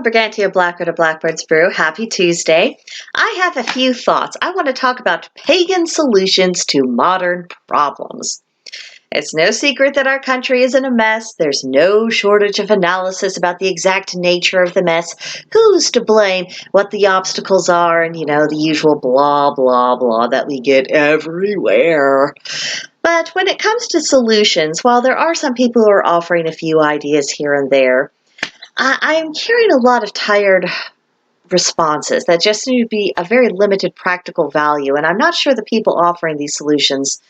Brigantia Blackbird of Blackbird's Brew. Happy Tuesday. I have a few thoughts. I want to talk about pagan solutions to modern problems. It's no secret that our country is in a mess. There's no shortage of analysis about the exact nature of the mess, who's to blame, what the obstacles are, and, the usual blah, blah, blah that we get everywhere. But when it comes to solutions, while there are some people who are offering a few ideas here and there, I'm hearing a lot of tired responses that just seem to be a very limited practical value, and I'm not sure the people offering these solutions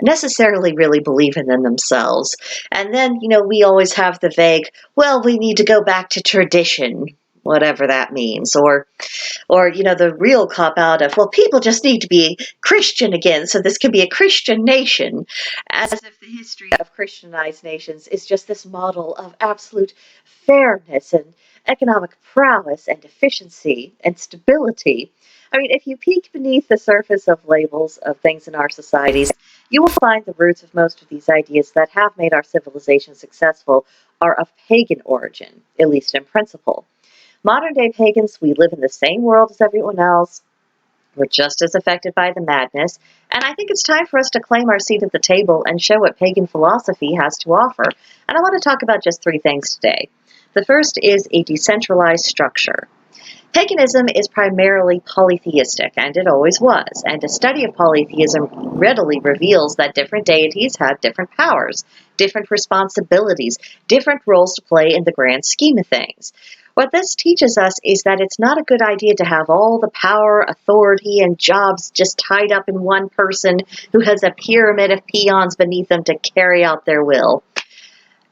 necessarily really believe in them themselves. And then, we always have the vague, well, we need to go back to tradition, whatever that means, or the real cop-out of, well, people just need to be Christian again, so this can be a Christian nation, as if the history of Christianized nations is just this model of absolute fairness and economic prowess and efficiency and stability. I mean, if you peek beneath the surface of labels of things in our societies, you will find the roots of most of these ideas that have made our civilization successful are of pagan origin, at least in principle. Modern-day pagans, we live in the same world as everyone else. We're just as affected by the madness, and I think it's time for us to claim our seat at the table and show what pagan philosophy has to offer. And I want to talk about just three things today. The first is a decentralized structure. Paganism is primarily polytheistic, and it always was, and a study of polytheism readily reveals that different deities have different powers, different responsibilities, different roles to play in the grand scheme of things. What this teaches us is that it's not a good idea to have all the power, authority, and jobs just tied up in one person who has a pyramid of peons beneath them to carry out their will.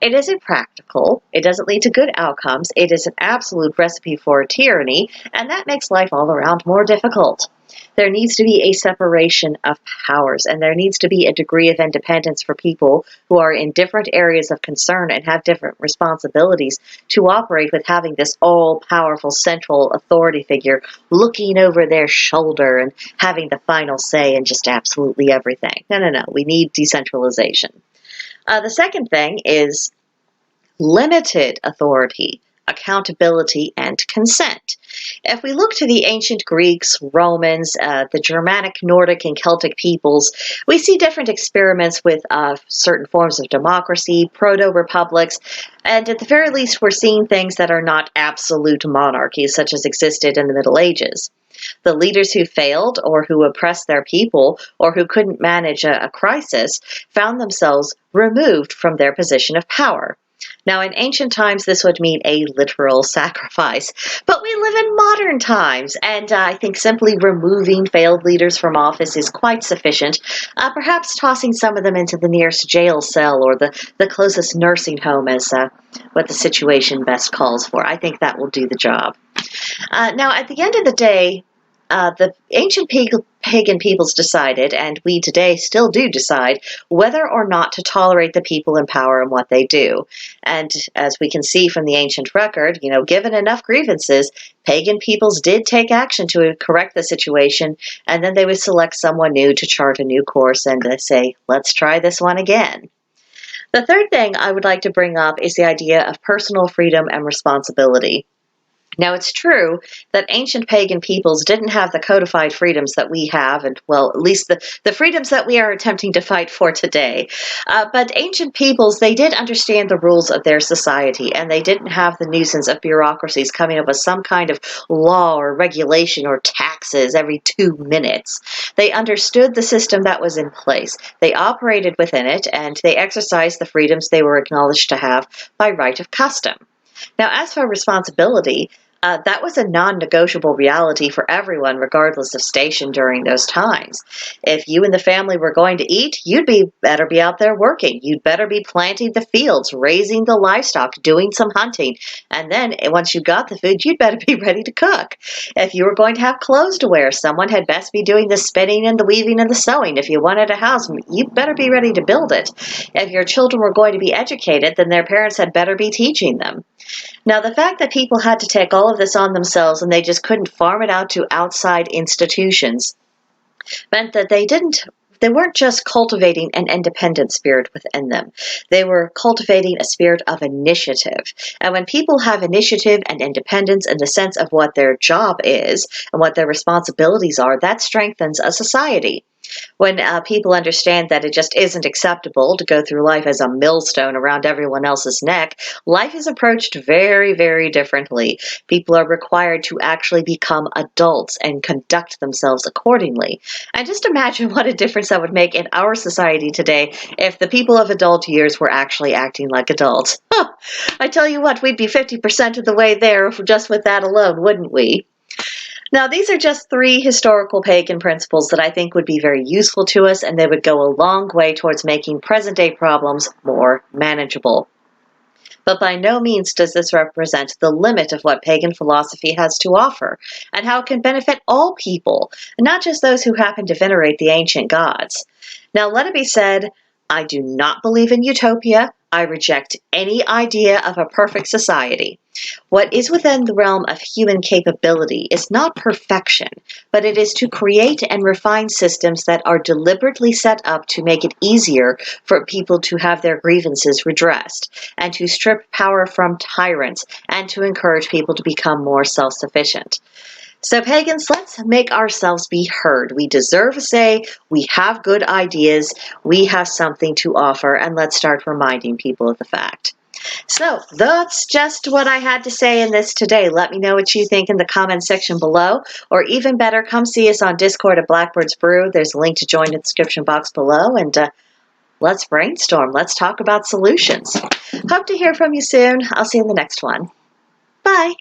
It isn't practical, it doesn't lead to good outcomes, it is an absolute recipe for tyranny, and that makes life all around more difficult. There needs to be a separation of powers, and there needs to be a degree of independence for people who are in different areas of concern and have different responsibilities to operate with having this all-powerful central authority figure looking over their shoulder and having the final say in just absolutely everything. No, we need decentralization. The second thing is limited authority, accountability, and consent. If we look to the ancient Greeks, Romans, the Germanic, Nordic, and Celtic peoples, we see different experiments with certain forms of democracy, proto-republics, and at the very least we're seeing things that are not absolute monarchies such as existed in the Middle Ages. The leaders who failed or who oppressed their people or who couldn't manage a crisis found themselves removed from their position of power. Now, in ancient times, this would mean a literal sacrifice, but we live in modern times, and I think simply removing failed leaders from office is quite sufficient, perhaps tossing some of them into the nearest jail cell or the closest nursing home as what the situation best calls for. I think that will do the job. Now, at the end of the day, the ancient pagan peoples decided, and we today still do decide, whether or not to tolerate the people in power and what they do. And as we can see from the ancient record, given enough grievances, pagan peoples did take action to correct the situation, and then they would select someone new to chart a new course and say, let's try this one again. The third thing I would like to bring up is the idea of personal freedom and responsibility. Now, it's true that ancient pagan peoples didn't have the codified freedoms that we have, and, well, at least the freedoms that we are attempting to fight for today. But ancient peoples, they did understand the rules of their society, and they didn't have the nuisance of bureaucracies coming up with some kind of law or regulation or taxes every 2 minutes. They understood the system that was in place. They operated within it, and they exercised the freedoms they were acknowledged to have by right of custom. Now, as for responsibility, that was a non-negotiable reality for everyone, regardless of station during those times. If you and the family were going to eat, better be out there working. You'd better be planting the fields, raising the livestock, doing some hunting. And then once you got the food, you'd better be ready to cook. If you were going to have clothes to wear, someone had best be doing the spinning and the weaving and the sewing. If you wanted a house, you'd better be ready to build it. If your children were going to be educated, then their parents had better be teaching them. Now, the fact that people had to take all of this on themselves and they just couldn't farm it out to outside institutions meant that they didn't they weren't just cultivating an independent spirit within them. They were cultivating a spirit of initiative. And when people have initiative and independence in the sense of what their job is and what their responsibilities are, that strengthens a society. When people understand that it just isn't acceptable to go through life as a millstone around everyone else's neck, life is approached very, very differently. People are required to actually become adults and conduct themselves accordingly. And just imagine what a difference that would make in our society today if the people of adult years were actually acting like adults. Huh. I tell you what, we'd be 50% of the way there just with that alone, wouldn't we? Now, these are just 3 historical pagan principles that I think would be very useful to us, and they would go a long way towards making present-day problems more manageable. But by no means does this represent the limit of what pagan philosophy has to offer, and how it can benefit all people, and not just those who happen to venerate the ancient gods. Now, let it be said, I do not believe in utopia. I reject any idea of a perfect society. What is within the realm of human capability is not perfection, but it is to create and refine systems that are deliberately set up to make it easier for people to have their grievances redressed, and to strip power from tyrants, and to encourage people to become more self-sufficient. So pagans, let's make ourselves be heard. We deserve a say, we have good ideas, we have something to offer, and let's start reminding people of the fact. So that's just what I had to say in this today. Let me know what you think in the comments section below, or even better, come see us on Discord at Blackbird's Brew. There's a link to join in the description box below, and let's brainstorm. Let's talk about solutions. Hope to hear from you soon. I'll see you in the next one. Bye.